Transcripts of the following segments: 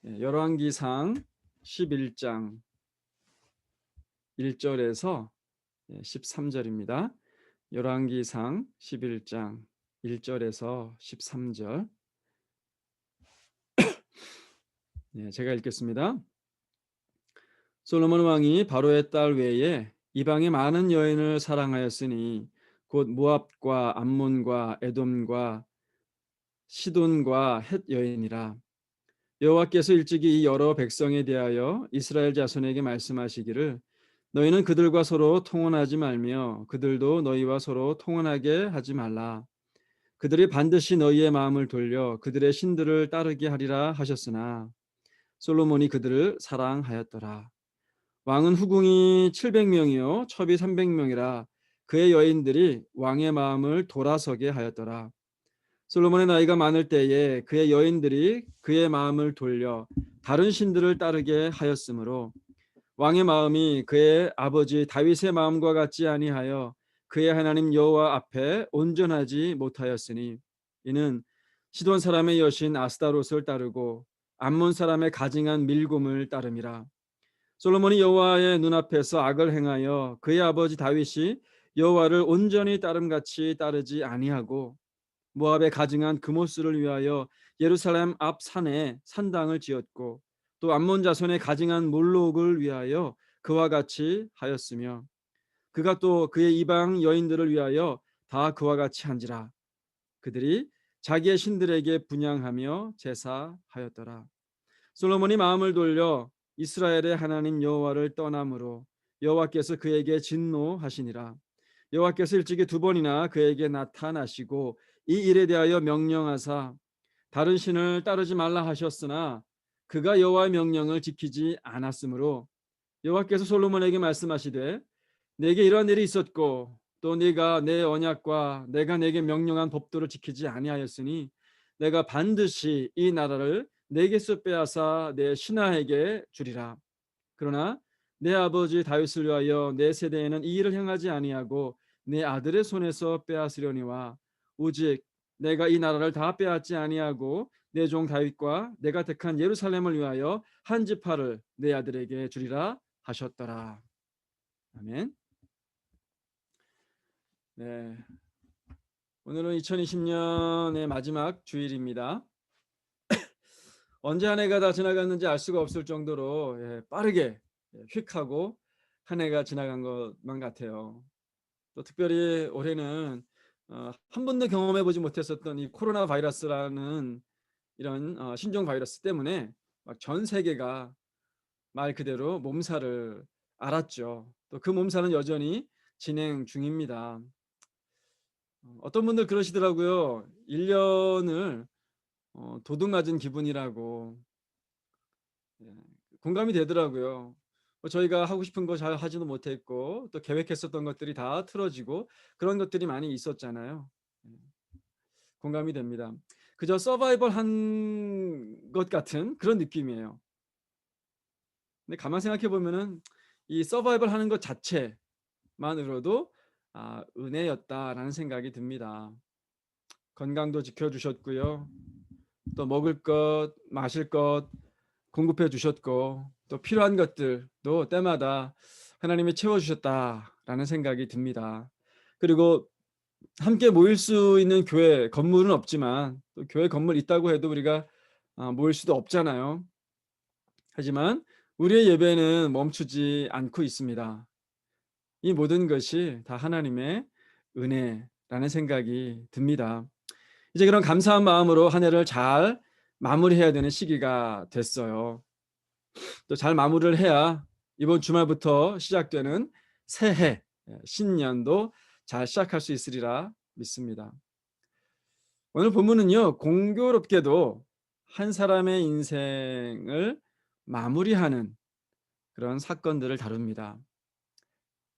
열왕기상 11장 1절에서 13절입니다. 열왕기상 11장 1절에서 13절. 제가 읽겠습니다. 솔로몬 왕이 바로의 딸 외에 이방의 많은 여인을 사랑하였으니 곧 모압과 암몬과 에돔과 시돈과 헷 여인이라. 여호와께서 일찍이 이 여러 백성에 대하여 이스라엘 자손에게 말씀하시기를 너희는 그들과 서로 통혼하지 말며 그들도 너희와 서로 통혼하게 하지 말라. 그들이 반드시 너희의 마음을 돌려 그들의 신들을 따르게 하리라 하셨으나 솔로몬이 그들을 사랑하였더라. 왕은 후궁이 700명이요 첩이 300명이라 그의 여인들이 왕의 마음을 돌아서게 하였더라. 솔로몬의 나이가 많을 때에 그의 여인들이 그의 마음을 돌려 다른 신들을 따르게 하였으므로 왕의 마음이 그의 아버지 다윗의 마음과 같지 아니하여 그의 하나님 여호와 앞에 온전하지 못하였으니 이는 시돈 사람의 여신 아스다롯을 따르고 암몬 사람의 가증한 밀곰을 따름이라. 솔로몬이 여호와의 눈앞에서 악을 행하여 그의 아버지 다윗이 여호와를 온전히 따름같이 따르지 아니하고 모압에 가증한 그모스를 위하여 예루살렘 앞 산에 산당을 지었고 또 암몬 자손의 가증한 몰록을 위하여 그와 같이 하였으며 그가 또 그의 이방 여인들을 위하여 다 그와 같이 한지라. 그들이 자기의 신들에게 분향하며 제사하였더라. 솔로몬이 마음을 돌려 이스라엘의 하나님 여호와를 떠남으로 여호와께서 그에게 진노하시니라. 여호와께서 일찍이 2번이나 그에게 나타나시고 이 일에 대하여 명령하사 다른 신을 따르지 말라 하셨으나 그가 여호와의 명령을 지키지 않았으므로 여호와께서 솔로몬에게 말씀하시되 내게 이러한 일이 있었고 또 네가 내 언약과 내가 내게 명령한 법도를 지키지 아니하였으니 내가 반드시 이 나라를 내게서 빼앗아 내 신하에게 주리라. 그러나 내 아버지 다윗을 위하여 내 세대에는 이 일을 행하지 아니하고 내 아들의 손에서 빼앗으려니와 오직 내가 이 나라를 다 빼앗지 아니하고 내 종 다윗과 내가 택한 예루살렘을 위하여 한 지파를 내 아들에게 주리라 하셨더라. 아멘. 네, 오늘은 2020년의 마지막 주일입니다. 언제 한 해가 다 지나갔는지 알 수가 없을 정도로 빠르게 휙 하고 한 해가 지나간 것만 같아요. 또 특별히 올해는 한 번도 경험해 보지 못했었던 이 코로나 바이러스라는 이런 신종 바이러스 때문에 막 전 세계가 말 그대로 몸살을 앓았죠. 또 그 몸살은 여전히 진행 중입니다. 어떤 분들 그러시더라고요. 1년을 도둑 맞은 기분이라고. 예, 공감이 되더라고요. 저희가 하고 싶은 거 잘 하지도 못했고 또 계획했었던 것들이 다 틀어지고 그런 것들이 많이 있었잖아요. 예, 공감이 됩니다. 그저 서바이벌 한 것 같은 그런 느낌이에요. 근데 가만 생각해 보면은 이 서바이벌 하는 것 자체만으로도 은혜였다라는 생각이 듭니다. 건강도 지켜주셨고요. 또 먹을 것, 마실 것 공급해 주셨고 또 필요한 것들도 때마다 하나님이 채워주셨다라는 생각이 듭니다. 그리고 함께 모일 수 있는 교회 건물은 없지만 또 교회 건물 있다고 해도 우리가 모일 수도 없잖아요. 하지만 우리의 예배는 멈추지 않고 있습니다. 이 모든 것이 다 하나님의 은혜라는 생각이 듭니다. 이제 그런 감사한 마음으로 한 해를 잘 마무리해야 되는 시기가 됐어요. 또 잘 마무리를 해야 이번 주말부터 시작되는 새해 신년도 잘 시작할 수 있으리라 믿습니다. 오늘 본문은요, 공교롭게도 한 사람의 인생을 마무리하는 그런 사건들을 다룹니다.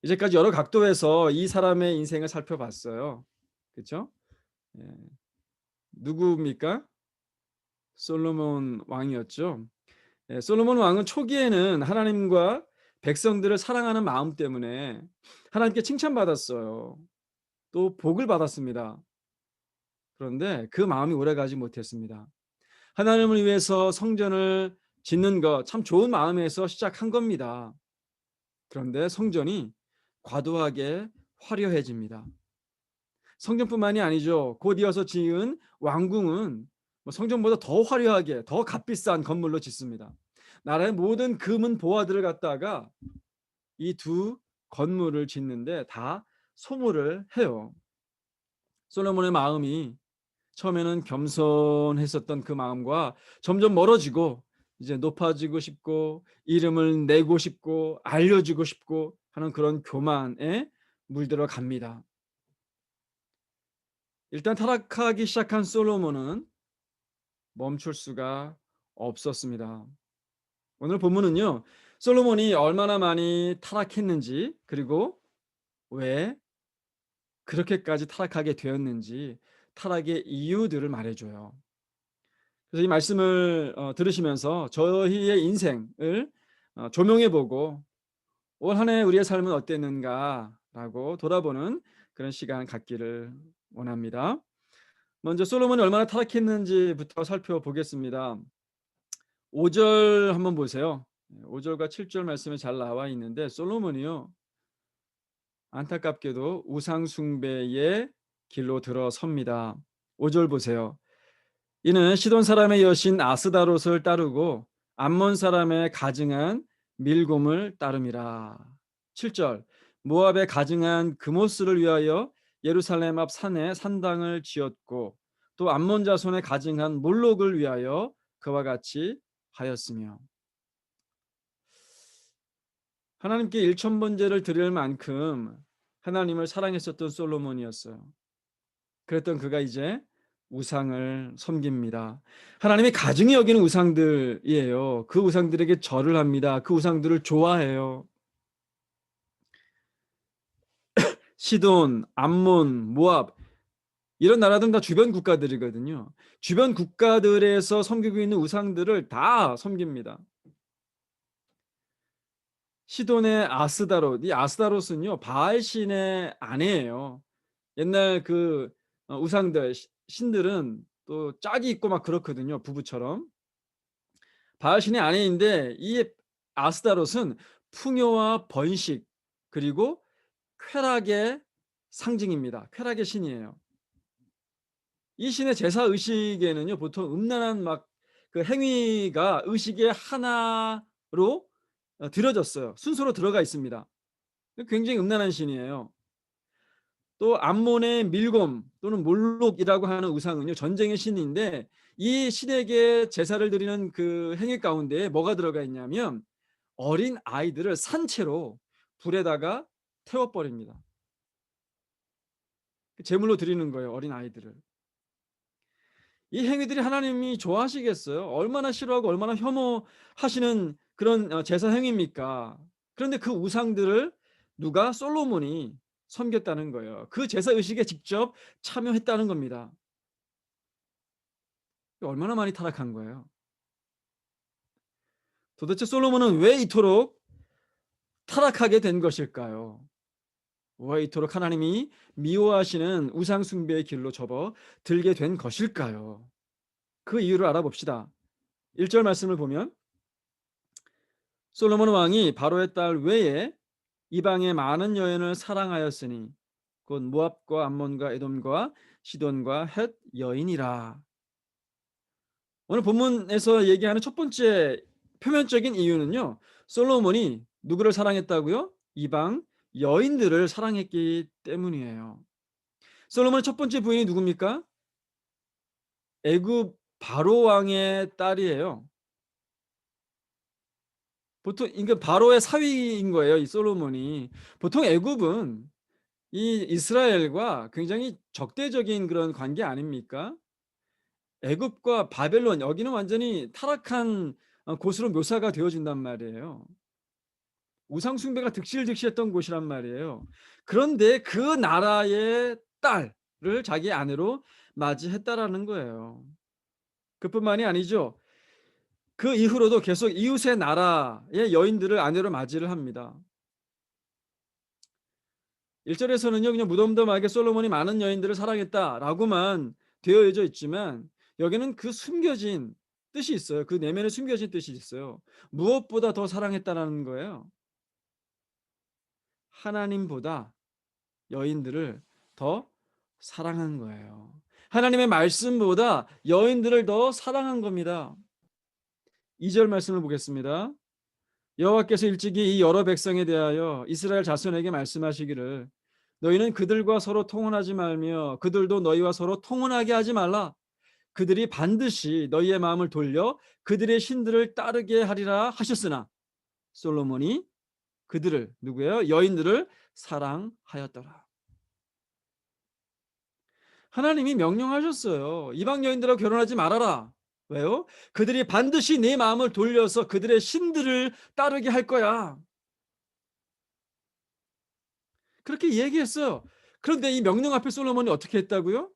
이제까지 여러 각도에서 이 사람의 인생을 살펴봤어요. 그렇죠? 누구입니까? 솔로몬 왕이었죠. 솔로몬 왕은 초기에는 하나님과 백성들을 사랑하는 마음 때문에 하나님께 칭찬받았어요. 또 복을 받았습니다. 그런데 그 마음이 오래가지 못했습니다. 하나님을 위해서 성전을 짓는 거 참 좋은 마음에서 시작한 겁니다. 그런데 성전이 과도하게 화려해집니다. 성전뿐만이 아니죠. 곧 이어서 지은 왕궁은 뭐 성전보다 더 화려하게 더 값비싼 건물로 짓습니다. 나라의 모든 금은 보화들을 갖다가 이 두 건물을 짓는데 다 소모를 해요. 솔로몬의 마음이 처음에는 겸손했었던 그 마음과 점점 멀어지고 이제 높아지고 싶고 이름을 내고 싶고 알려주고 싶고 하는 그런 교만에 물들어 갑니다. 일단 타락하기 시작한 솔로몬은 멈출 수가 없었습니다. 오늘 본문은요, 솔로몬이 얼마나 많이 타락했는지, 그리고 왜 그렇게까지 타락하게 되었는지, 타락의 이유들을 말해줘요. 그래서 이 말씀을 들으시면서 저희의 인생을 조명해보고 올 한 해 우리의 삶은 어땠는가라고 돌아보는 그런 시간 갖기를 원합니다. 먼저 솔로몬이 얼마나 타락했는지부터 살펴보겠습니다. 5절 한번 보세요. 5절과 7절 말씀에 잘 나와 있는데 솔로몬이요, 안타깝게도 우상 숭배의 길로 들어섭니다. 5절 보세요. 이는 시돈 사람의 여신 아스다롯을 따르고 암몬 사람의 가증한 밀곰을 따름이라. 7절 모압의 가증한 그모스를 위하여 예루살렘 앞 산에 산당을 지었고 또 암몬 자손의 가증한 몰록을 위하여 그와 같이 하였으며. 하나님께 일천번제를 드릴 만큼 하나님을 사랑했었던 솔로몬이었어요. 그랬던 그가 이제 우상을 섬깁니다. 하나님이 가증히 여기는 우상들이에요. 그 우상들에게 절을 합니다. 그 우상들을 좋아해요. 시돈, 암몬, 모압 이런 나라들은 다 주변 국가들이거든요. 주변 국가들에서 섬기고 있는 우상들을 다 섬깁니다. 시돈의 아스다롯, 이 아스다롯은요 바알 신의 아내예요. 옛날 그 우상들 신들은 또 짝이 있고 막 그렇거든요, 부부처럼. 바알 신의 아내인데 이 아스다롯은 풍요와 번식 그리고 쾌락의 상징입니다. 쾌락의 신이에요. 이 신의 제사 의식에는요 보통 음란한 막 그 행위가 의식의 하나로 드려졌어요. 순서로 들어가 있습니다. 굉장히 음란한 신이에요. 또 암몬의 밀곰 또는 몰록이라고 하는 우상은요 전쟁의 신인데 이 신에게 제사를 드리는 그 행위 가운데 뭐가 들어가 있냐면 어린 아이들을 산채로 불에다가 태워버립니다. 제물로 드리는 거예요, 어린 아이들을. 이 행위들이 하나님이 좋아하시겠어요? 얼마나 싫어하고 얼마나 혐오하시는 그런 제사 행위입니까? 그런데 그 우상들을 누가 솔로몬이 섬겼다는 거예요. 그 제사 의식에 직접 참여했다는 겁니다. 얼마나 많이 타락한 거예요. 도대체 솔로몬은 왜 이토록 타락하게 된 것일까요? 왜 이토록 하나님이 미워하시는 우상 숭배의 길로 접어 들게 된 것일까요? 그 이유를 알아봅시다. 1절 말씀을 보면 솔로몬 왕이 바로의 딸 외에 이방의 많은 여인을 사랑하였으니 곧 모압과 암몬과 에돔과 시돈과 헷 여인이라. 오늘 본문에서 얘기하는 첫 번째 표면적인 이유는요, 솔로몬이 누구를 사랑했다고요? 이방 여인들을 사랑했기 때문이에요. 솔로몬의 첫 번째 부인이 누굽니까? 애굽 바로 왕의 딸이에요. 보통 이게 바로의 사위인 거예요, 이 솔로몬이. 보통 애굽은 이 이스라엘과 굉장히 적대적인 그런 관계 아닙니까? 애굽과 바벨론 여기는 완전히 타락한 곳으로 묘사가 되어진단 말이에요. 우상 숭배가 득실득실했던 곳이란 말이에요. 그런데 그 나라의 딸을 자기 아내로 맞이했다라는 거예요. 그뿐만이 아니죠. 그 이후로도 계속 이웃의 나라의 여인들을 아내로 맞이를 합니다. 1절에서는요 그냥 무덤덤하게 솔로몬이 많은 여인들을 사랑했다라고만 되어져 있지만 여기는 그 숨겨진 뜻이 있어요. 그 내면에 숨겨진 뜻이 있어요. 무엇보다 더 사랑했다라는 거예요. 하나님보다 여인들을 더 사랑한 거예요. 하나님의 말씀보다 여인들을 더 사랑한 겁니다. 2절 말씀을 보겠습니다. 여호와께서 일찍이 이 여러 백성에 대하여 이스라엘 자손에게 말씀하시기를 너희는 그들과 서로 통혼하지 말며 그들도 너희와 서로 통혼하게 하지 말라. 그들이 반드시 너희의 마음을 돌려 그들의 신들을 따르게 하리라 하셨으나 솔로몬이 그들을 누구예요? 여인들을 사랑하였더라. 하나님이 명령하셨어요. 이방 여인들하고 결혼하지 말아라. 왜요? 그들이 반드시 내 마음을 돌려서 그들의 신들을 따르게 할 거야. 그렇게 얘기했어요. 그런데 이 명령 앞에 솔로몬이 어떻게 했다고요?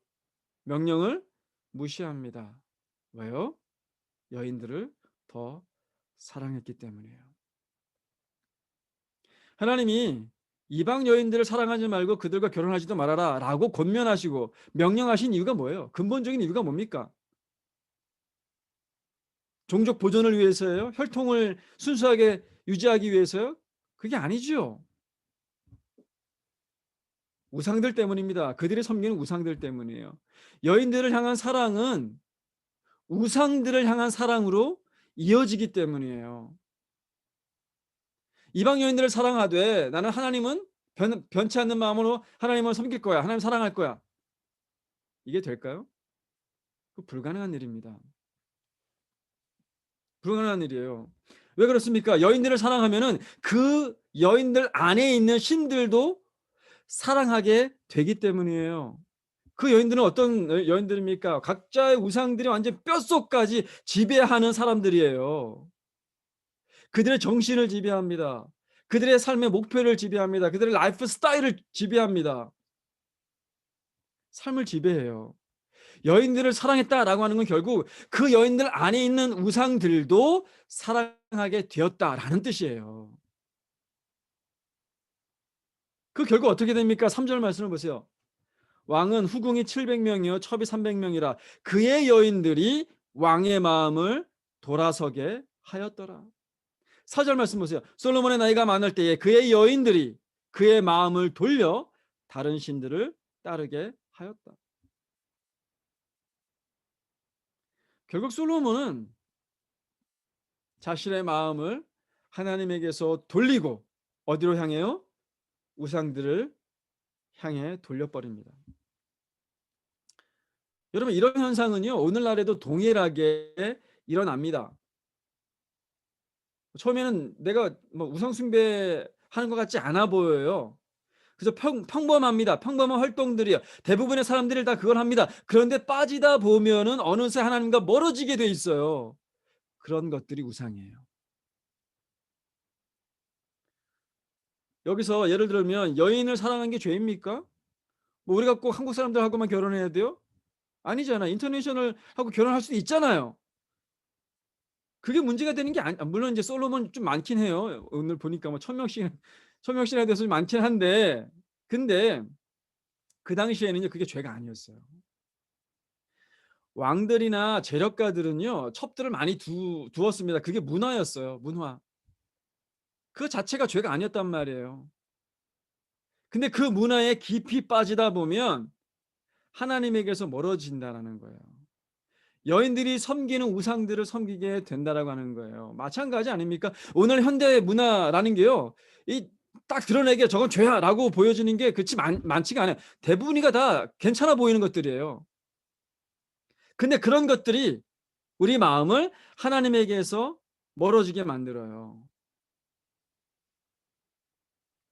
명령을 무시합니다. 왜요? 여인들을 더 사랑했기 때문이에요. 하나님이 이방 여인들을 사랑하지 말고 그들과 결혼하지도 말아라 라고 권면하시고 명령하신 이유가 뭐예요? 근본적인 이유가 뭡니까? 종족 보존을 위해서예요? 혈통을 순수하게 유지하기 위해서요? 그게 아니죠. 우상들 때문입니다. 그들이 섬기는 우상들 때문이에요. 여인들을 향한 사랑은 우상들을 향한 사랑으로 이어지기 때문이에요. 이방 여인들을 사랑하되 나는 하나님은 변치 않는 마음으로 하나님을 섬길 거야. 하나님 사랑할 거야. 이게 될까요? 그 불가능한 일입니다. 불가능한 일이에요. 왜 그렇습니까? 여인들을 사랑하면은 그 여인들 안에 있는 신들도 사랑하게 되기 때문이에요. 그 여인들은 어떤 여인들입니까? 각자의 우상들이 완전 뼛속까지 지배하는 사람들이에요. 그들의 정신을 지배합니다. 그들의 삶의 목표를 지배합니다. 그들의 라이프 스타일을 지배합니다. 삶을 지배해요. 여인들을 사랑했다라고 하는 건 결국 그 여인들 안에 있는 우상들도 사랑하게 되었다라는 뜻이에요. 그 결국 어떻게 됩니까? 3절 말씀을 보세요. 왕은 후궁이 700명이요 첩이 300명이라 그의 여인들이 왕의 마음을 돌아서게 하였더라. 4절 말씀 보세요. 솔로몬의 나이가 많을 때에 그의 여인들이 그의 마음을 돌려 다른 신들을 따르게 하였다. 결국 솔로몬은 자신의 마음을 하나님에게서 돌리고 어디로 향해요? 우상들을 향해 돌려버립니다. 여러분 이런 현상은요 오늘날에도 동일하게 일어납니다. 처음에는 내가 뭐 우상 숭배하는 것 같지 않아 보여요. 그래서 평범합니다. 평범한 활동들이요. 대부분의 사람들이 다 그걸 합니다. 그런데 빠지다 보면은 어느새 하나님과 멀어지게 돼 있어요. 그런 것들이 우상이에요. 여기서 예를 들면 여인을 사랑하는 게 죄입니까? 뭐 우리가 꼭 한국 사람들하고만 결혼해야 돼요? 아니잖아. 인터내셔널 하고 결혼할 수도 있잖아요. 그게 문제가 되는 게 물론 이제 솔로몬 좀 많긴 해요. 오늘 보니까 뭐 1,000명씩이나 돼서 많긴 한데 근데 그 당시에는요 그게 죄가 아니었어요. 왕들이나 재력가들은요 첩들을 많이 두었습니다. 그게 문화였어요. 문화. 그 자체가 죄가 아니었단 말이에요. 근데 그 문화에 깊이 빠지다 보면 하나님에게서 멀어진다라는 거예요. 여인들이 섬기는 우상들을 섬기게 된다라고 하는 거예요. 마찬가지 아닙니까? 오늘 현대 문화라는 게요. 이 딱 드러내게 저건 죄야라고 보여지는 게 그렇지 많지가 않아요. 대부분이가 다 괜찮아 보이는 것들이에요. 근데 그런 것들이 우리 마음을 하나님에게서 멀어지게 만들어요.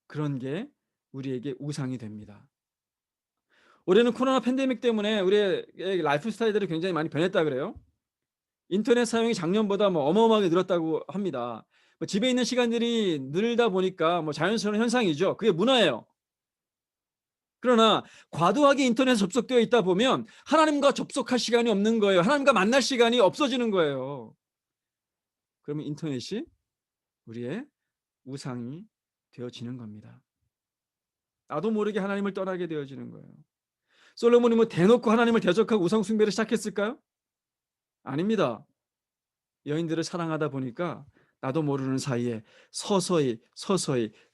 그런 게 우리에게 우상이 됩니다. 올해는 코로나 팬데믹 때문에 우리의 라이프 스타일들이 굉장히 많이 변했다 그래요. 인터넷 사용이 작년보다 뭐 어마어마하게 늘었다고 합니다. 뭐 집에 있는 시간들이 늘다 보니까 뭐 자연스러운 현상이죠. 그게 문화예요. 그러나 과도하게 인터넷에 접속되어 있다 보면 하나님과 접속할 시간이 없는 거예요. 하나님과 만날 시간이 없어지는 거예요. 그러면 인터넷이 우리의 우상이 되어지는 겁니다. 나도 모르게 하나님을 떠나게 되어지는 거예요. 솔로몬이 뭐 대놓고 하나님을 대적하고 우상 숭배를 시작했을까요? 아닙니다. 여인들을 사랑하다 보니까 나도 모르는 사이에 서서히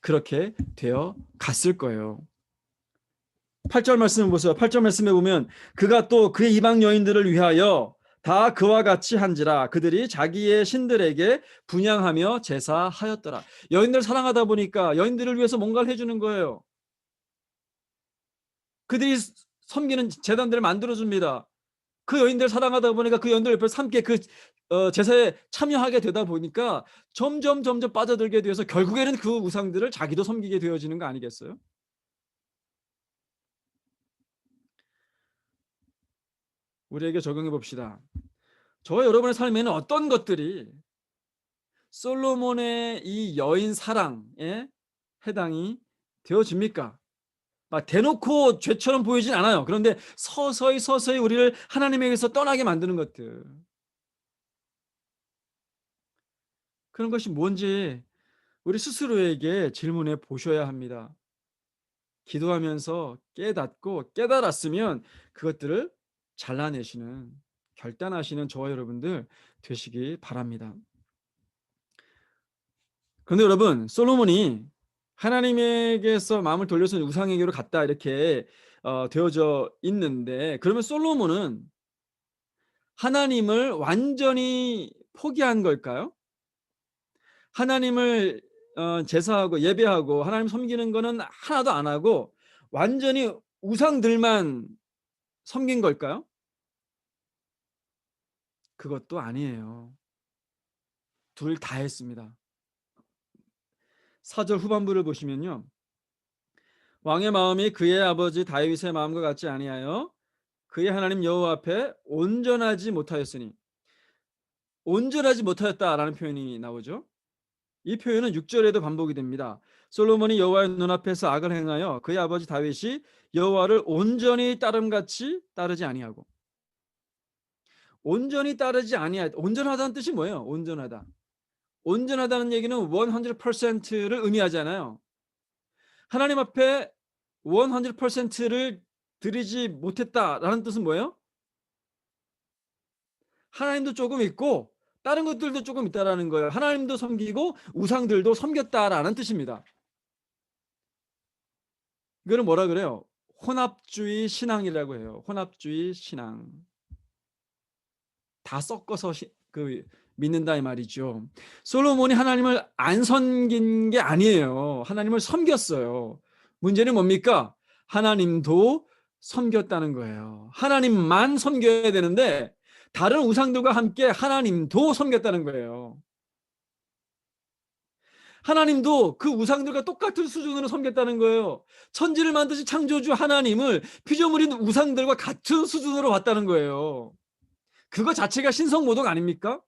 그렇게 되어 갔을 거예요. 8절 말씀을 보세요. 8절 말씀에 보면 그가 또 그의 이방 여인들을 위하여 다 그와 같이 한지라 그들이 자기의 신들에게 분향하며 제사하였더라. 여인들 사랑하다 보니까 여인들을 위해서 뭔가를 해주는 거예요. 그들이 섬기는 제단들을 만들어줍니다. 그 여인들 사랑하다 보니까 그 여인들 옆에서 함께 그 제사에 참여하게 되다 보니까 점점 빠져들게 되어서 결국에는 그 우상들을 자기도 섬기게 되어지는 거 아니겠어요? 우리에게 적용해 봅시다. 저와 여러분의 삶에는 어떤 것들이 솔로몬의 이 여인 사랑에 해당이 되어집니까? 막 대놓고 죄처럼 보이진 않아요. 그런데 서서히 우리를 하나님에게서 떠나게 만드는 것들. 그런 것이 뭔지 우리 스스로에게 질문해 보셔야 합니다. 기도하면서 깨닫고 깨달았으면 그것들을 잘라내시는 결단하시는 저와 여러분들 되시기 바랍니다. 그런데 여러분, 솔로몬이 하나님에게서 마음을 돌려서 우상에게로 갔다 이렇게 되어져 있는데, 그러면 솔로몬은 하나님을 완전히 포기한 걸까요? 하나님을 제사하고 예배하고 하나님 섬기는 거는 하나도 안 하고 완전히 우상들만 섬긴 걸까요? 그것도 아니에요. 둘 다 했습니다. 4절 후반부를 보시면요. 왕의 마음이 그의 아버지 다윗의 마음과 같지 아니하여 그의 하나님 여호와 앞에 온전하지 못하였다라는 표현이 나오죠. 이 표현은 6절에도 반복이 됩니다. 솔로몬이 여호와의 눈앞에서 악을 행하여 그의 아버지 다윗이 여호와를 온전히 따름같이 따르지 아니하고, 온전히 따르지 아니하다. 온전하다는 뜻이 뭐예요? 온전하다는 얘기는 100%를 의미하잖아요. 하나님 앞에 100%를 드리지 못했다라는 뜻은 뭐예요? 하나님도 조금 있고 다른 것들도 조금 있다라는 거예요. 하나님도 섬기고 우상들도 섬겼다라는 뜻입니다. 이거를 뭐라 그래요? 혼합주의 신앙이라고 해요. 혼합주의 신앙. 다 섞어서 믿는다 이 말이죠. 솔로몬이 하나님을 안 섬긴 게 아니에요. 하나님을 섬겼어요. 문제는 뭡니까? 하나님도 섬겼다는 거예요. 하나님만 섬겨야 되는데 다른 우상들과 함께 하나님도 섬겼다는 거예요. 하나님도 그 우상들과 똑같은 수준으로 섬겼다는 거예요. 천지를 만드신 창조주 하나님을 피조물인 우상들과 같은 수준으로 봤다는 거예요. 그거 자체가 신성모독 아닙니까?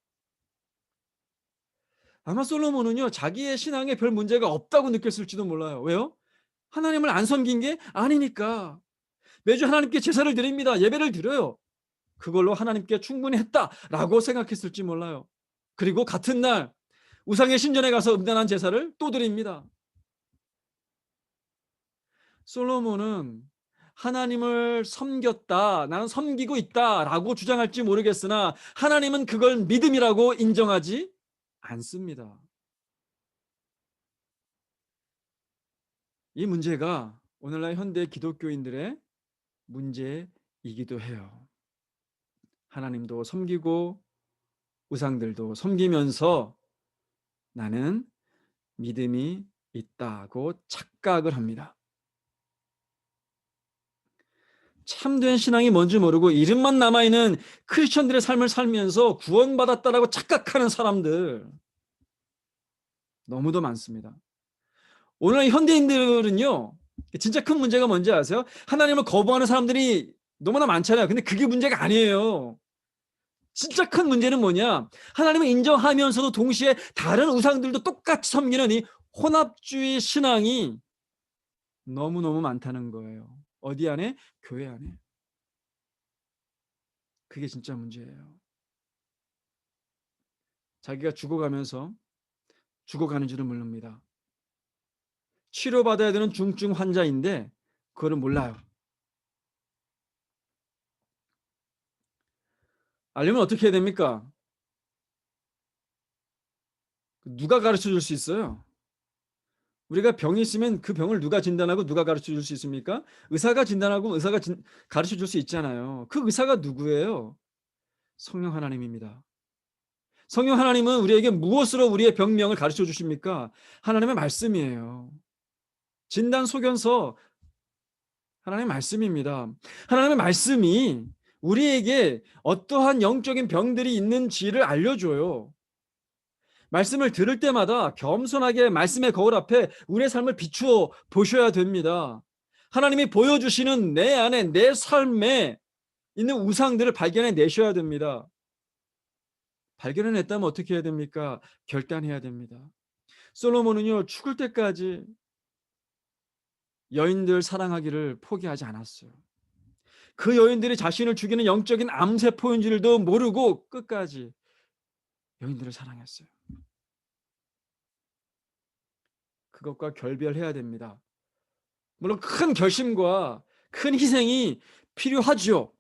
아마 솔로몬은요, 자기의 신앙에 별 문제가 없다고 느꼈을지도 몰라요. 왜요? 하나님을 안 섬긴 게 아니니까. 매주 하나님께 제사를 드립니다. 예배를 드려요. 그걸로 하나님께 충분히 했다라고 생각했을지 몰라요. 그리고 같은 날 우상의 신전에 가서 음란한 제사를 또 드립니다. 솔로몬은 하나님을 섬겼다, 나는 섬기고 있다라고 주장할지 모르겠으나 하나님은 그걸 믿음이라고 인정하지 않습니다. 이 문제가 오늘날 현대 기독교인들의 문제이기도 해요. 하나님도 섬기고 우상들도 섬기면서 나는 믿음이 있다고 착각을 합니다. 참된 신앙이 뭔지 모르고 이름만 남아있는 크리스천들의 삶을 살면서 구원받았다라고 착각하는 사람들 너무도 많습니다. 오늘 현대인들은요, 진짜 큰 문제가 뭔지 아세요? 하나님을 거부하는 사람들이 너무나 많잖아요. 근데 그게 문제가 아니에요. 진짜 큰 문제는 뭐냐? 하나님을 인정하면서도 동시에 다른 우상들도 똑같이 섬기는 이 혼합주의 신앙이 너무너무 많다는 거예요. 어디 안에? 교회 안에. 그게 진짜 문제예요. 자기가 죽어가면서 죽어가는 줄은 모릅니다. 치료받아야 되는 중증 환자인데 그거를 몰라요. 알려면 어떻게 해야 됩니까? 누가 가르쳐 줄 수 있어요? 우리가 병이 있으면 그 병을 누가 진단하고 누가 가르쳐 줄 수 있습니까? 의사가 진단하고 의사가 가르쳐 줄 수 있잖아요. 그 의사가 누구예요? 성령 하나님입니다. 성령 하나님은 우리에게 무엇으로 우리의 병명을 가르쳐 주십니까? 하나님의 말씀이에요. 진단 소견서 하나님의 말씀입니다. 하나님의 말씀이 우리에게 어떠한 영적인 병들이 있는지를 알려줘요. 말씀을 들을 때마다 겸손하게 말씀의 거울 앞에 우리의 삶을 비추어 보셔야 됩니다. 하나님이 보여주시는 내 안에 내 삶에 있는 우상들을 발견해 내셔야 됩니다. 발견해냈다면 어떻게 해야 됩니까? 결단해야 됩니다. 솔로몬은요, 죽을 때까지 여인들 사랑하기를 포기하지 않았어요. 그 여인들이 자신을 죽이는 영적인 암세포인 줄도 모르고 끝까지 여인들을 사랑했어요. 그것과 결별해야 됩니다. 물론 큰 결심과 큰 희생이 필요하죠.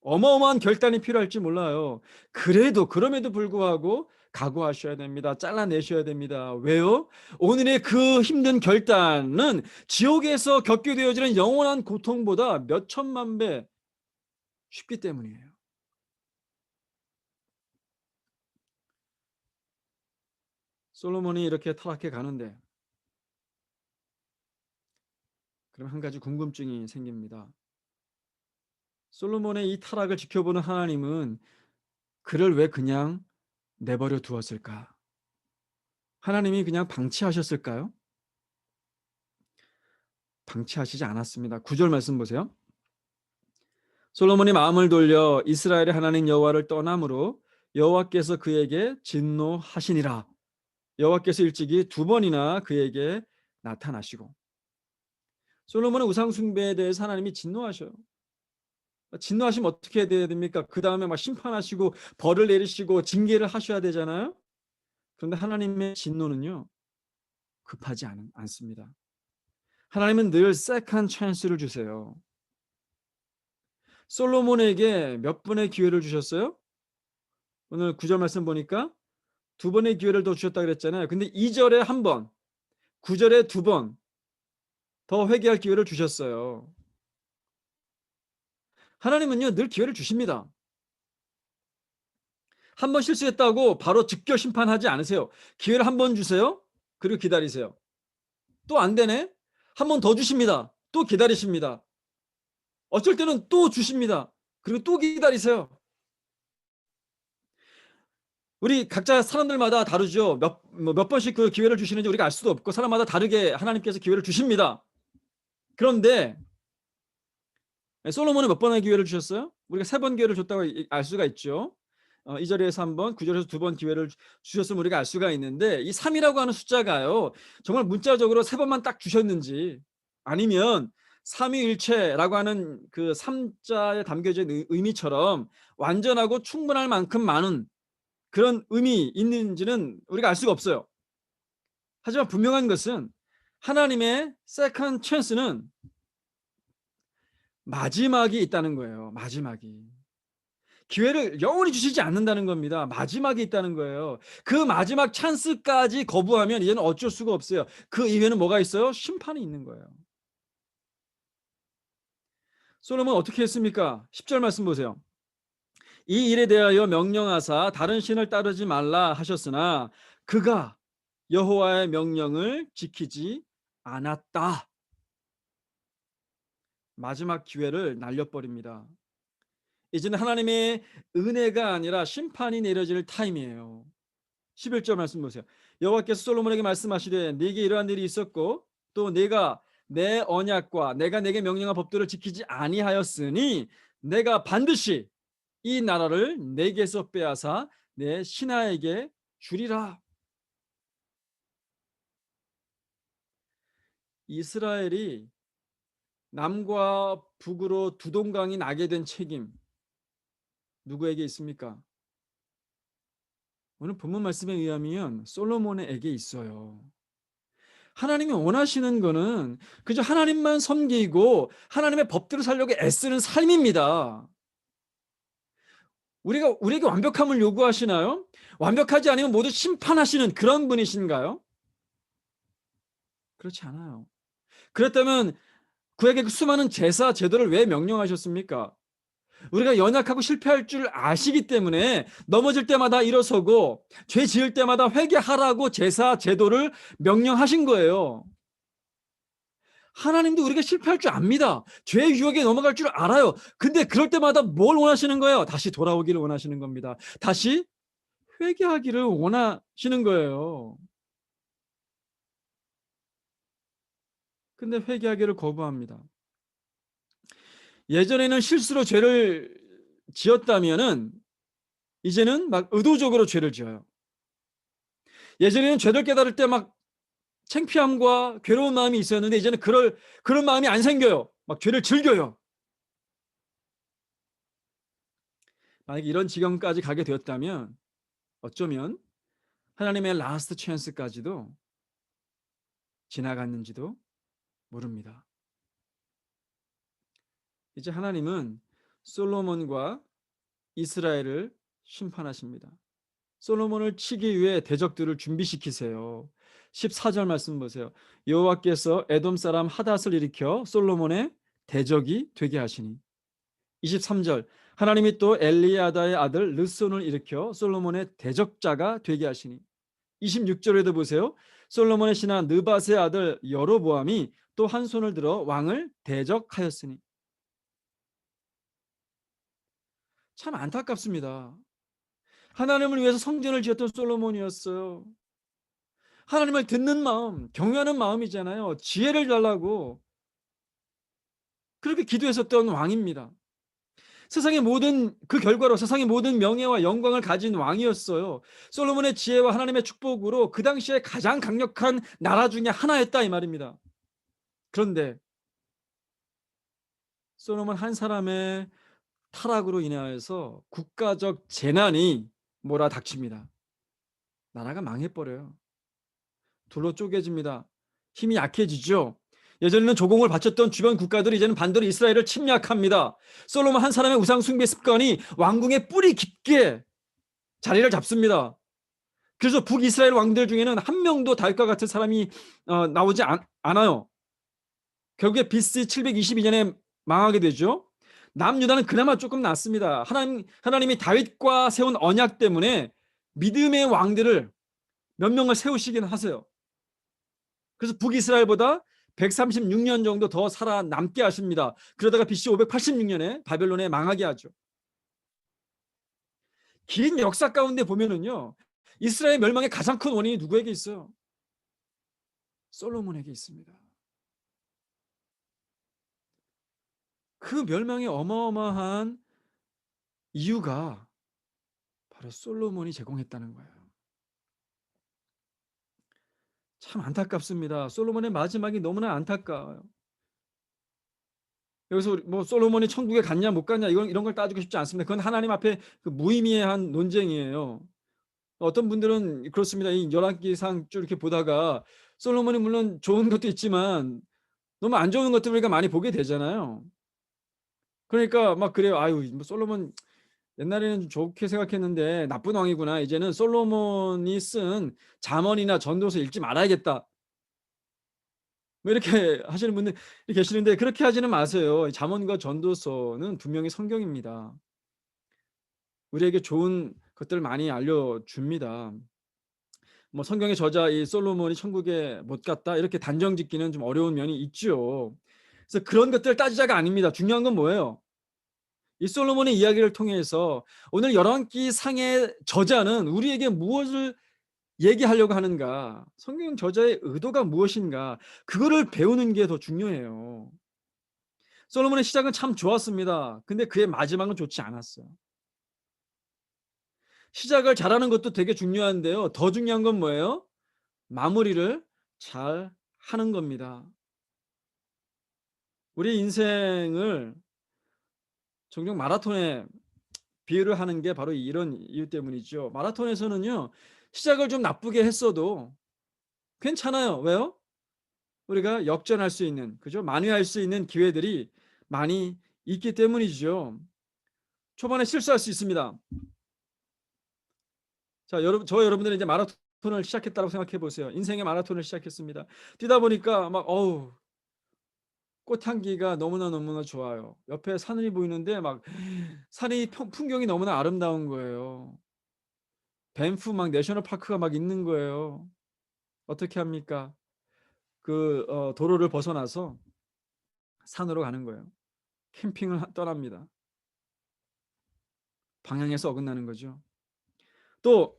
어마어마한 결단이 필요할지 몰라요. 그럼에도 불구하고 각오하셔야 됩니다. 잘라내셔야 됩니다. 왜요? 오늘의 그 힘든 결단은 지옥에서 겪게 되어지는 영원한 고통보다 몇 천만 배 쉽기 때문이에요. 솔로몬이 이렇게 타락해 가는데 그럼 한 가지 궁금증이 생깁니다. 솔로몬의 이 타락을 지켜보는 하나님은 그를 왜 그냥 내버려 두었을까? 하나님이 그냥 방치하셨을까요? 방치하시지 않았습니다. 9절 말씀 보세요. 솔로몬이 마음을 돌려 이스라엘의 하나님 여호와를 떠남으로 여호와께서 그에게 진노하시니라. 여호와께서 일찍이 두 번이나 그에게 나타나시고. 솔로몬의 우상 숭배에 대해서 하나님이 진노하셔요. 진노하시면 어떻게 해야 됩니까? 그 다음에 막 심판하시고 벌을 내리시고 징계를 하셔야 되잖아요. 그런데 하나님의 진노는요, 급하지 않습니다. 하나님은 늘 세컨드 찬스를 주세요. 솔로몬에게 몇 번의 기회를 주셨어요? 오늘 9절 말씀 보니까 두 번의 기회를 더 주셨다 그랬잖아요. 근데 2절에 한 번, 9절에 두 번 더 회개할 기회를 주셨어요. 하나님은요, 늘 기회를 주십니다. 한 번 실수했다고 바로 즉결 심판하지 않으세요. 기회를 한 번 주세요. 그리고 기다리세요. 또 안 되네? 한 번 더 주십니다. 또 기다리십니다. 어쩔 때는 또 주십니다. 그리고 또 기다리세요. 우리 각자 사람들마다 다르죠. 몇 번씩 그 기회를 주시는지 우리가 알 수도 없고 사람마다 다르게 하나님께서 기회를 주십니다. 그런데 솔로몬은 몇 번의 기회를 주셨어요? 우리가 세 번 기회를 줬다고 알 수가 있죠. 2절에서 한 번, 9절에서 두 번 기회를 주셨으면 우리가 알 수가 있는데 이 3이라고 하는 숫자가요. 정말 문자적으로 세 번만 딱 주셨는지 아니면 삼위일체라고 하는 그 3자에 담겨진 의미처럼 완전하고 충분할 만큼 많은 그런 의미 있는지는 우리가 알 수가 없어요. 하지만 분명한 것은 하나님의 세컨드 찬스는 마지막이 있다는 거예요. 마지막이. 기회를 영원히 주시지 않는다는 겁니다. 마지막이 있다는 거예요. 그 마지막 찬스까지 거부하면 이제는 어쩔 수가 없어요. 그 이후에는 뭐가 있어요? 심판이 있는 거예요. 솔로몬 어떻게 했습니까? 10절 말씀 보세요. 이 일에 대하여 명령하사 다른 신을 따르지 말라 하셨으나 그가 여호와의 명령을 지키지 않았다. 마지막 기회를 날려버립니다. 이제는 하나님의 은혜가 아니라 심판이 내려질 타임이에요. 11절 말씀 보세요. 여호와께서 솔로몬에게 말씀하시되 네게 이러한 일이 있었고 또 네가 내 언약과 내가 네게 명령한 법도를 지키지 아니하였으니 내가 반드시 이 나라를 네게서 빼앗아 내 신하에게 주리라. 이스라엘이 남과 북으로 두 동강이 나게 된 책임 누구에게 있습니까? 오늘 본문 말씀에 의하면 솔로몬에게 있어요. 하나님이 원하시는 거는 그저 하나님만 섬기고 하나님의 법대로 살려고 애쓰는 삶입니다. 우리에게 완벽함을 요구하시나요? 완벽하지 않으면 모두 심판하시는 그런 분이신가요? 그렇지 않아요. 그렇다면 그에게 그 수많은 제사 제도를 왜 명령하셨습니까? 우리가 연약하고 실패할 줄 아시기 때문에 넘어질 때마다 일어서고 죄 지을 때마다 회개하라고 제사 제도를 명령하신 거예요. 하나님도 우리가 실패할 줄 압니다. 죄의 유혹에 넘어갈 줄 알아요. 근데 그럴 때마다 뭘 원하시는 거예요? 다시 돌아오기를 원하시는 겁니다. 다시 회개하기를 원하시는 거예요. 근데 회개하기를 거부합니다. 예전에는 실수로 죄를 지었다면은 이제는 막 의도적으로 죄를 지어요. 예전에는 죄를 깨달을 때 막 창피함과 괴로운 마음이 있었는데 이제는 그런 마음이 안 생겨요. 막 죄를 즐겨요. 만약에 이런 지경까지 가게 되었다면 어쩌면 하나님의 라스트 찬스까지도 지나갔는지도 모릅니다. 이제 하나님은 솔로몬과 이스라엘을 심판하십니다. 솔로몬을 치기 위해 대적들을 준비시키세요. 14절 말씀 보세요. 여호와께서 에돔 사람 하닷을 일으켜 솔로몬의 대적이 되게 하시니. 23절 하나님이 또 엘리야다의 아들 르손을 일으켜 솔로몬의 대적자가 되게 하시니. 26절에도 보세요. 솔로몬의 신하 느밧의 아들 여로보암이 또 한 손을 들어 왕을 대적하였으니. 참 안타깝습니다. 하나님을 위해서 성전을 지었던 솔로몬이었어요. 하나님을 듣는 마음, 경외하는 마음이잖아요. 지혜를 달라고 그렇게 기도했었던 왕입니다. 세상의 모든 그 결과로 세상의 모든 명예와 영광을 가진 왕이었어요. 솔로몬의 지혜와 하나님의 축복으로 그 당시에 가장 강력한 나라 중에 하나였다 이 말입니다. 그런데 솔로몬 한 사람의 타락으로 인하여서 국가적 재난이 몰아닥칩니다. 나라가 망해버려요. 둘로 쪼개집니다. 힘이 약해지죠. 예전에는 조공을 바쳤던 주변 국가들이 이제는 반대로 이스라엘을 침략합니다. 솔로몬 한 사람의 우상 숭배 습관이 왕궁의 뿌리 깊게 자리를 잡습니다. 그래서 북이스라엘 왕들 중에는 한 명도 다윗과 같은 사람이 나오지 않아요. 결국에 BC 722년에 망하게 되죠. 남유다는 그나마 조금 낫습니다. 하나님이 다윗과 세운 언약 때문에 믿음의 왕들을 몇 명을 세우시긴 하세요. 그래서 북이스라엘보다 136년 정도 더 살아남게 하십니다. 그러다가 BC 586년에 바벨론에 망하게 하죠. 긴 역사 가운데 보면은요. 이스라엘 멸망의 가장 큰 원인이 누구에게 있어요? 솔로몬에게 있습니다. 그 멸망의 어마어마한 이유가 바로 솔로몬이 제공했다는 거예요. 참 안타깝습니다. 솔로몬의 마지막이 너무나 안타까워요. 여기서 뭐 솔로몬이 천국에 갔냐 못 갔냐 이런 걸 따지고 싶지 않습니다. 그건 하나님 앞에 그 무의미한 논쟁이에요. 어떤 분들은 그렇습니다. 이 열왕기상 쭉 이렇게 보다가 솔로몬이 물론 좋은 것도 있지만 너무 안 좋은 것들 우리가 많이 보게 되잖아요. 그러니까 막 그래요. 아유, 뭐 솔로몬 옛날에는 좀 좋게 생각했는데 나쁜 왕이구나. 이제는 솔로몬이 쓴 잠언이나 전도서 읽지 말아야겠다. 뭐 이렇게 하시는 분들 계시는데 그렇게 하지는 마세요. 잠언과 전도서는 분명히 성경입니다. 우리에게 좋은 것들을 많이 알려줍니다. 뭐 성경의 저자 이 솔로몬이 천국에 못 갔다 이렇게 단정 짓기는 좀 어려운 면이 있죠. 그래서 그런 것들 따지자가 아닙니다. 중요한 건 뭐예요? 이 솔로몬의 이야기를 통해서 오늘 열왕기 상의 저자는 우리에게 무엇을 얘기하려고 하는가? 성경 저자의 의도가 무엇인가? 그거를 배우는 게 더 중요해요. 솔로몬의 시작은 참 좋았습니다. 근데 그의 마지막은 좋지 않았어요. 시작을 잘하는 것도 되게 중요한데요. 더 중요한 건 뭐예요? 마무리를 잘 하는 겁니다. 우리 인생을 종종 마라톤에 비유를 하는 게 바로 이런 이유 때문이죠. 마라톤에서는요. 시작을 좀 나쁘게 했어도 괜찮아요. 왜요? 우리가 역전할 수 있는, 그죠? 만회할 수 있는 기회들이 많이 있기 때문이죠. 초반에 실수할 수 있습니다. 자, 여러분들은 이제 마라톤을 시작했다고 생각해 보세요. 인생의 마라톤을 시작했습니다. 뛰다 보니까 막 꽃향기가 너무나 좋아요. 옆에 산이 보이는데 막 산이 풍경이 너무나 아름다운 거예요. 밴프 막 내셔널 파크가 막 있는 거예요. 어떻게 합니까? 도로를 벗어나서 산으로 가는 거예요. 캠핑을 떠납니다. 방향에서 어긋나는 거죠. 또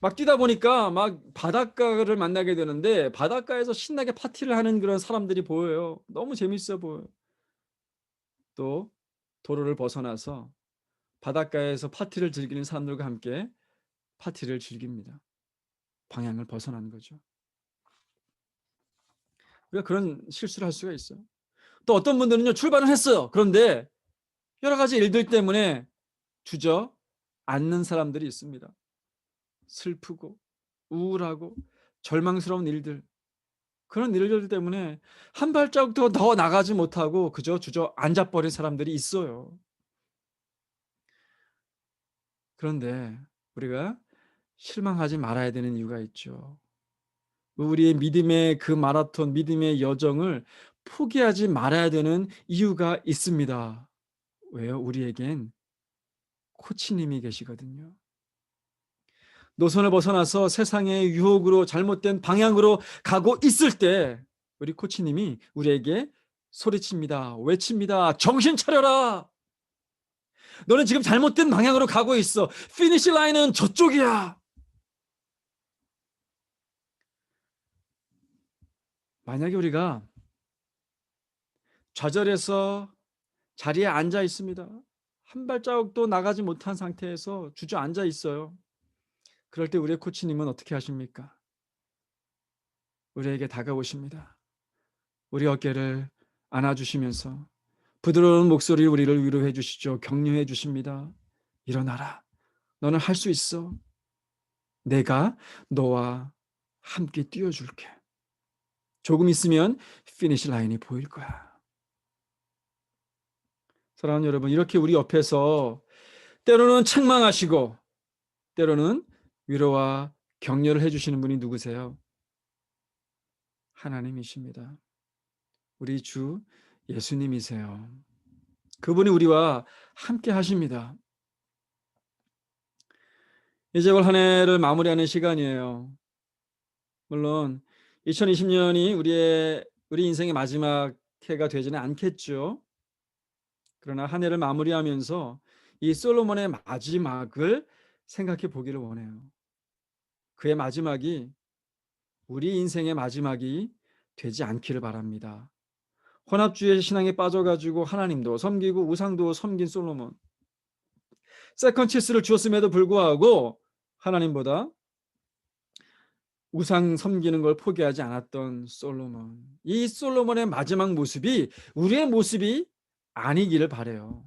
막 뛰다 보니까 막 바닷가를 만나게 되는데 바닷가에서 신나게 파티를 하는 그런 사람들이 보여요. 너무 재밌어 보여요. 또 도로를 벗어나서 바닷가에서 파티를 즐기는 사람들과 함께 파티를 즐깁니다. 방향을 벗어난 거죠. 우리가 그런 실수를 할 수가 있어요. 또 어떤 분들은요, 출발은 했어요. 그런데 여러 가지 일들 때문에 주저앉는 사람들이 있습니다. 슬프고 우울하고 절망스러운 일들, 그런 일들 때문에 한 발자국도 더 나가지 못하고 그저 주저앉아버린 사람들이 있어요. 그런데 우리가 실망하지 말아야 되는 이유가 있죠. 우리의 믿음의 그 마라톤, 믿음의 여정을 포기하지 말아야 되는 이유가 있습니다. 왜요? 우리에겐 코치님이 계시거든요. 노선을 벗어나서 세상의 유혹으로 잘못된 방향으로 가고 있을 때 우리 코치님이 우리에게 소리칩니다. 외칩니다. 정신 차려라. 너는 지금 잘못된 방향으로 가고 있어. 피니시 라인은 저쪽이야. 만약에 우리가 좌절해서 자리에 앉아 있습니다. 한 발자국도 나가지 못한 상태에서 주저앉아 있어요. 그럴 때 우리의 코치님은 어떻게 하십니까? 우리에게 다가오십니다. 우리 어깨를 안아주시면서 부드러운 목소리로 우리를 위로해 주시죠. 격려해 주십니다. 일어나라. 너는 할 수 있어. 내가 너와 함께 뛰어줄게. 조금 있으면 피니시 라인이 보일 거야. 사랑하는 여러분, 이렇게 우리 옆에서 때로는 책망하시고 때로는 위로와 격려를 해주시는 분이 누구세요? 하나님이십니다. 우리 주 예수님이세요. 그분이 우리와 함께 하십니다. 이제 올 한 해를 마무리하는 시간이에요. 물론 2020년이 우리 인생의 마지막 해가 되지는 않겠죠. 그러나 한 해를 마무리하면서 이 솔로몬의 마지막을 생각해 보기를 원해요. 그의 마지막이 우리 인생의 마지막이 되지 않기를 바랍니다. 혼합주의 신앙에 빠져가지고 하나님도 섬기고 우상도 섬긴 솔로몬. 세컨 찬스를 주었음에도 불구하고 하나님보다 우상 섬기는 걸 포기하지 않았던 솔로몬. 이 솔로몬의 마지막 모습이 우리의 모습이 아니기를 바라요.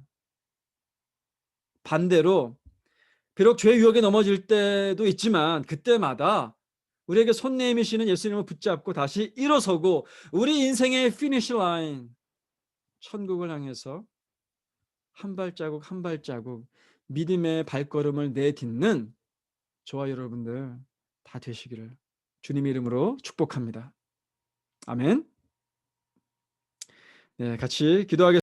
반대로 비록 죄의 유혹에 넘어질 때도 있지만 그때마다 우리에게 손 내미시는 예수님을 붙잡고 다시 일어서고 우리 인생의 피니시 라인, 천국을 향해서 한 발자국 한 발자국 믿음의 발걸음을 내딛는 저와 여러분들 다 되시기를 주님의 이름으로 축복합니다. 아멘. 네, 같이 기도하겠습니다.